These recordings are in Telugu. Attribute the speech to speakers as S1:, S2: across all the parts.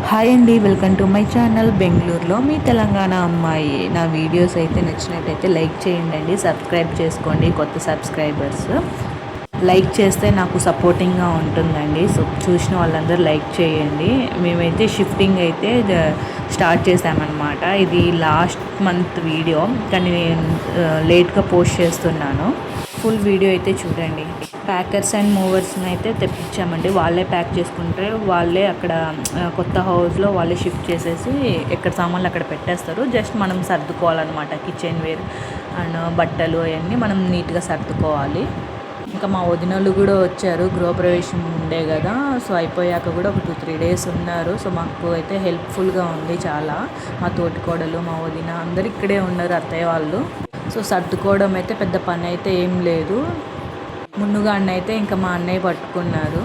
S1: హాయ్ అండి, వెల్కమ్ టు మై ఛానల్. బెంగళూరులో మీ తెలంగాణ అమ్మాయి. నా వీడియోస్ అయితే నచ్చినట్టయితే లైక్ చేయండి, సబ్స్క్రైబ్ చేసుకోండి. కొత్త సబ్స్క్రైబర్స్ లైక్ చేస్తే నాకు సపోర్టింగ్గా ఉంటుందండి. సో చూసిన వాళ్ళందరూ లైక్ చేయండి. మేమైతే షిఫ్టింగ్ అయితే స్టార్ట్ చేసామన్నమాట. ఇది లాస్ట్ మంత్ వీడియో, కానీ నేను లేట్గా పోస్ట్ చేస్తున్నాను. ఫుల్ వీడియో అయితే చూడండి. ప్యాకర్స్ అండ్ మూవర్స్ని అయితే తెప్పించామండి. వాళ్ళే ప్యాక్ చేసుకుంటే వాళ్ళే అక్కడ కొత్త హౌస్లో వాళ్ళే షిఫ్ట్ చేసేసి ఎక్కడ సామాన్లు అక్కడ పెట్టేస్తారు. జస్ట్ మనం సర్దుకోవాలన్నమాట. కిచెన్ వేర్ అండ్ బట్టలు అవన్నీ మనం నీట్గా సర్దుకోవాలి. ఇంకా మా వదినలు కూడా వచ్చారు. గృహప్రవేశం ఉండే కదా, సో అయిపోయాక కూడా ఒక 2-3 days ఉన్నారు. సో మాకు అయితే హెల్ప్ఫుల్గా ఉంది చాలా. మా తోటికోడలు, మా వదిన అందరు ఇక్కడే ఉన్నారు, అత్తయ్య వాళ్ళు. సో సర్దుకోవడం అయితే పెద్ద పని అయితే ఏం లేదు. ముందుగా అయితే ఇంకా మా అన్నయ్య పట్టుకున్నారు.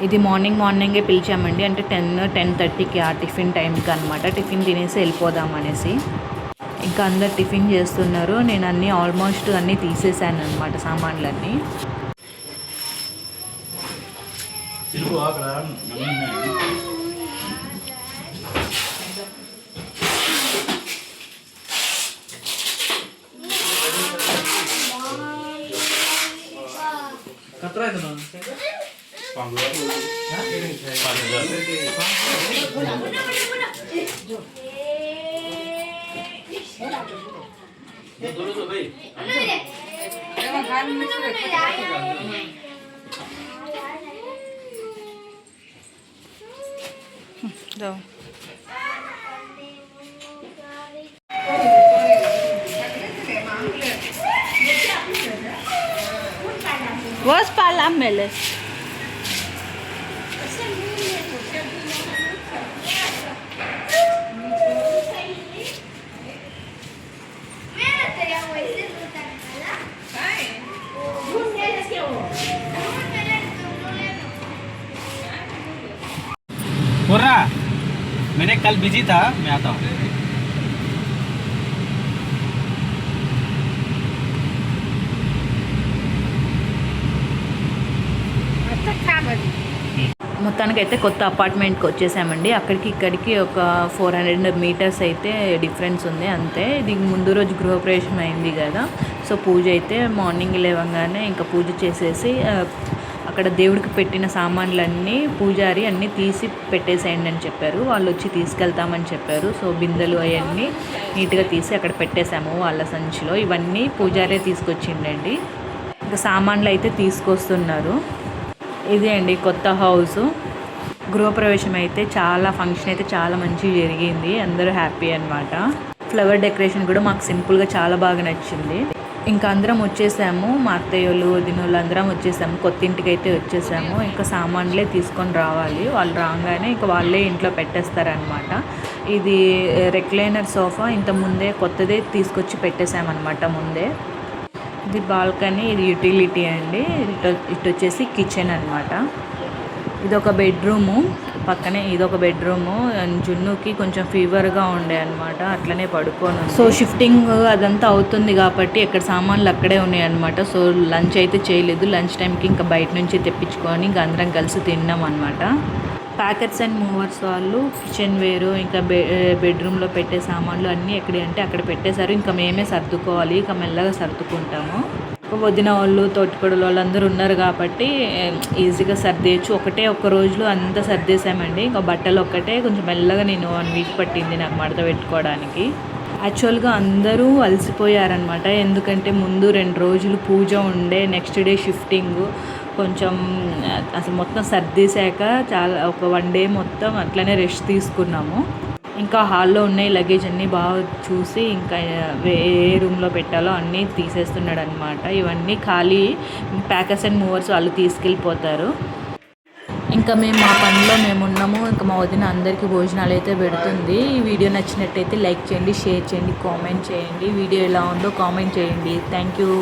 S1: ఇది మార్నింగే పిలిచామండి, అంటే 10-10:30కి ఆ టిఫిన్ టైంకి అనమాట. టిఫిన్ తినేసి వెళ్ళిపోదామనేసి ఇంకా అందరు టిఫిన్ చేస్తున్నారు. నేను ఆల్మోస్ట్ అన్నీ తీసేసాను అనమాట, సామాన్లన్నీ. Vos palamele.
S2: बोर्रा, मैंने कल बिजी था, मैं आता हूँ.
S1: మొత్తానికైతే కొత్త అపార్ట్మెంట్కి వచ్చేసామండి. అక్కడికి ఇక్కడికి ఒక 400 meters అయితే డిఫరెన్స్ ఉంది అంతే. ఇది ముందు రోజు గృహప్రవేశం అయింది కదా, సో పూజ అయితే మార్నింగ్ లేవగానే ఇంకా పూజ చేసేసి అక్కడ దేవుడికి పెట్టిన సామాన్లన్నీ పూజారి అన్నీ తీసి పెట్టేసేయండి అని చెప్పారు. వాళ్ళు వచ్చి తీసుకెళ్తామని చెప్పారు. సో బిందెలు అవన్నీ నీట్గా తీసి అక్కడ పెట్టేశాము వాళ్ళ సంచిలో. ఇవన్నీ పూజారే తీసుకొచ్చిండండి. ఇంకా సామాన్లు అయితే తీసుకొస్తున్నారు. ఇది అండి కొత్త హౌస్. గృహప్రవేశం అయితే ఫంక్షన్ అయితే చాలా మంచిగా జరిగింది. అందరూ హ్యాపీ అనమాట. ఫ్లవర్ డెకరేషన్ కూడా మాకు సింపుల్గా చాలా బాగా నచ్చింది. ఇంకా అందరం వచ్చేసాము, మా అత్తయ్యలు వదినలు అందరం వచ్చేసాము. కొత్త ఇంటికి అయితే వచ్చేసాము. ఇంకా సామాన్లే తీసుకొని రావాలి. వాళ్ళు రాగానే ఇంకా వాళ్ళే ఇంట్లో పెట్టేస్తారనమాట. ఇది రెక్లైనర్ సోఫా ఇంత ముందే కొత్తదే తీసుకొచ్చి పెట్టేసామన్నమాట ముందే. ఇది బాల్కనీ, ఇది యూటిలిటీ అండి. ఇటు వచ్చేసి కిచెన్ అనమాట. ఇదొక బెడ్రూము, పక్కనే ఇదొక బెడ్రూము. జున్నుకి కొంచెం ఫీవర్గా ఉండే అనమాట, అట్లనే పడుకోను. సో షిఫ్టింగ్ అదంతా అవుతుంది కాబట్టి ఎక్కడ సామాన్లు అక్కడే ఉన్నాయి అనమాట. సో లంచ్ అయితే చేయలేదు. లంచ్ టైంకి ఇంకా బయట నుంచి తెప్పించుకొని ఇంకా అందరం కలిసి తిన్నాం అనమాట. ప్యాకెట్స్ అండ్ మూవర్స్ వాళ్ళు కిచెన్ వేరు, ఇంకా బెడ్రూమ్లో పెట్టే సామాన్లు అన్నీ ఎక్కడి అంటే అక్కడ పెట్టేశారు. ఇంకా మేమే సర్దుకోవాలి. ఇంకా మెల్లగా సర్దుకుంటాము. వదిన వాళ్ళు, తోటికోడలు వాళ్ళు అందరూ ఉన్నారు కాబట్టి ఈజీగా సర్దేయచ్చు. ఒక రోజులో అంతా సర్దేశామండి. ఇంకా బట్టలు ఒక్కటే కొంచెం మెల్లగా నేను 1 week పట్టింది నాకు మడత పెట్టుకోవడానికి. యాక్చువల్గా అందరూ అలసిపోయారనమాట. ఎందుకంటే ముందు 2 రోజులు పూజ ఉండే, నెక్స్ట్ డే షిఫ్టింగ్. కొంచెం అసలు మొత్తం సర్దేశాక ఒక 1 day మొత్తం అట్లనే రెస్ట్ తీసుకున్నాము. ఇంకా హాల్లో ఉన్నాయి లగేజ్ అన్నీ బాగా చూసి ఇంకా ఏ రూమ్లో పెట్టాలో అన్నీ తీసేస్తున్నాడు అనమాట. ఇవన్నీ ఖాళీ ప్యాకర్స్ అండ్ మూవర్స్ వాళ్ళు తీసుకెళ్ళిపోతారు. ఇంకా మేము మా పనిలో మేము ఉన్నాము. ఇంకా మా వదిన అందరికీ భోజనాలు అయితే పెడుతుంది. ఈ వీడియో నచ్చినట్టయితే లైక్ చేయండి, షేర్ చేయండి, కామెంట్ చేయండి. వీడియో ఎలా ఉందో కామెంట్ చేయండి. Thank you.